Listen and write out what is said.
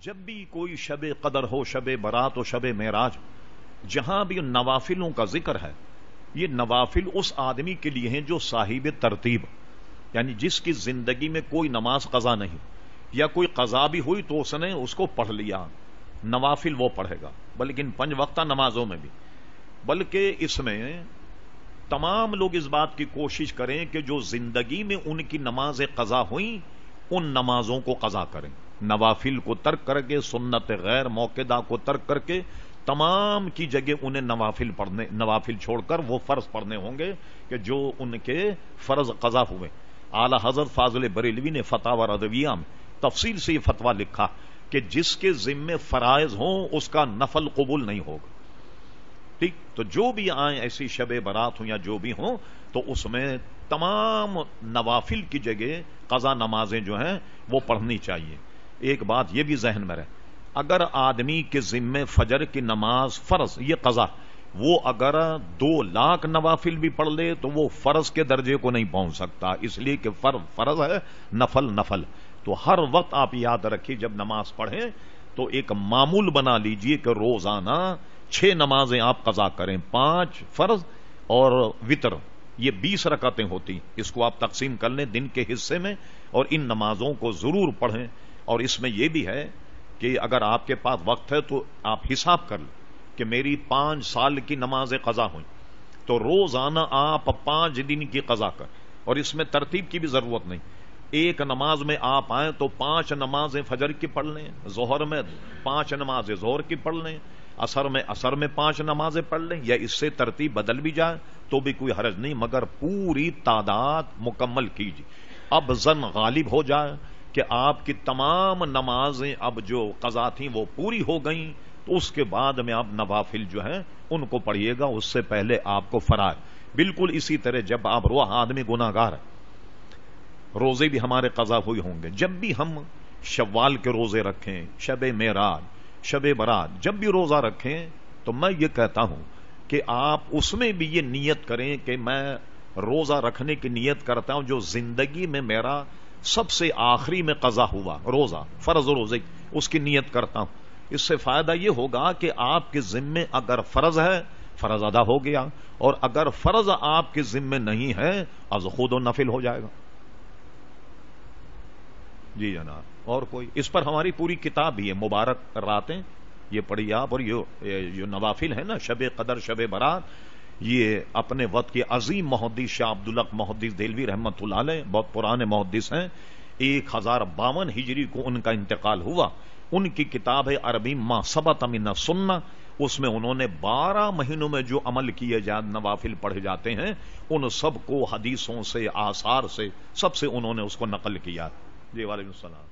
جب بھی کوئی شب قدر ہو، شب برات ہو، شب معراج، جہاں بھی نوافلوں کا ذکر ہے، یہ نوافل اس آدمی کے لیے ہیں جو صاحب ترتیب، یعنی جس کی زندگی میں کوئی نماز قضا نہیں، یا کوئی قضا بھی ہوئی تو اس نے اس کو پڑھ لیا، نوافل وہ پڑھے گا، بلکہ ان 5 وقتہ نمازوں میں بھی، بلکہ اس میں تمام لوگ اس بات کی کوشش کریں کہ جو زندگی میں ان کی نمازیں قضا ہوئیں ان نمازوں کو قضا کریں، نوافل کو ترک کر کے، سنت غیر موقدہ کو ترک کر کے، تمام کی جگہ انہیں نوافل چھوڑ کر وہ فرض پڑھنے ہوں گے کہ جو ان کے فرض قضا ہوئے۔ اعلی حضرت فاضل بریلوی نے فتاوی رضویہ میں تفصیل سے یہ فتویٰ لکھا کہ جس کے ذمے فرائض ہوں اس کا نفل قبول نہیں ہوگا۔ ٹھیک، تو جو بھی آئیں ایسی شب برات ہوں یا جو بھی ہوں تو اس میں تمام نوافل کی جگہ قضا نمازیں جو ہیں وہ پڑھنی چاہیے۔ ایک بات یہ بھی ذہن میں رہے، اگر آدمی کے ذمے فجر کی نماز فرض، یہ قضا، وہ اگر 2 لاکھ نوافل بھی پڑھ لے تو وہ فرض کے درجے کو نہیں پہنچ سکتا، اس لیے کہ فرض ہے، نفل نفل۔ تو ہر وقت آپ یاد رکھیے جب نماز پڑھیں تو ایک معمول بنا لیجئے کہ روزانہ 6 نمازیں آپ قضا کریں، 5 فرض اور وتر، یہ 20 رکعتیں ہوتی، اس کو آپ تقسیم کر لیں دن کے حصے میں اور ان نمازوں کو ضرور پڑھیں۔ اور اس میں یہ بھی ہے کہ اگر آپ کے پاس وقت ہے تو آپ حساب کر لیں کہ میری 5 سال کی نمازیں قضا ہوئیں تو روزانہ آپ 5 دن کی قضا کر، اور اس میں ترتیب کی بھی ضرورت نہیں، ایک نماز میں آپ آئیں تو 5 نمازیں فجر کی پڑھ لیں، ظہر میں 5 نمازیں ظہر کی پڑھ لیں، عصر میں 5 نمازیں پڑھ لیں، یا اس سے ترتیب بدل بھی جائے تو بھی کوئی حرج نہیں، مگر پوری تعداد مکمل کیجیے۔ اب ظن غالب ہو جائے کہ آپ کی تمام نمازیں اب جو قضا تھیں وہ پوری ہو گئیں تو اس کے بعد میں آپ نوافل جو ہیں ان کو پڑھیے گا، اس سے پہلے آپ کو فرائض۔ بالکل اسی طرح جب آپ آدمی گناہ گار ہے، روزے بھی ہمارے قضا ہوئے ہوں گے، جب بھی ہم شوال کے روزے رکھیں، شب معراج، شب برات، جب بھی روزہ رکھیں تو میں یہ کہتا ہوں کہ آپ اس میں بھی یہ نیت کریں کہ میں روزہ رکھنے کی نیت کرتا ہوں جو زندگی میں میرا سب سے آخری میں قضا ہوا روزہ، فرض روزے، اس کی نیت کرتا ہوں۔ اس سے فائدہ یہ ہوگا کہ آپ کے ذمے اگر فرض ہے، فرض ادا ہو گیا، اور اگر فرض آپ کے ذمے نہیں ہے از خود و نفل ہو جائے گا۔ جی جناب، اور کوئی اس پر ہماری پوری کتاب بھی ہے، مبارک راتیں، یہ پڑھیے آپ، اور یہ نوافل ہے نا، شب قدر، شب برات، یہ اپنے وقت کے عظیم محدث شاہ عبدالحق محدث دہلوی رحمۃ اللہ علیہ، بہت پرانے محدث ہیں، 1052 ہجری کو ان کا انتقال ہوا۔ ان کی کتاب ہے عربی ما ثبت من السنہ، اس میں انہوں نے 12 مہینوں میں جو عمل کیے جائے، نوافل پڑھے جاتے ہیں، ان سب کو حدیثوں سے، آثار سے، سب سے انہوں نے اس کو نقل کیا۔ جی وعلیکم السلام۔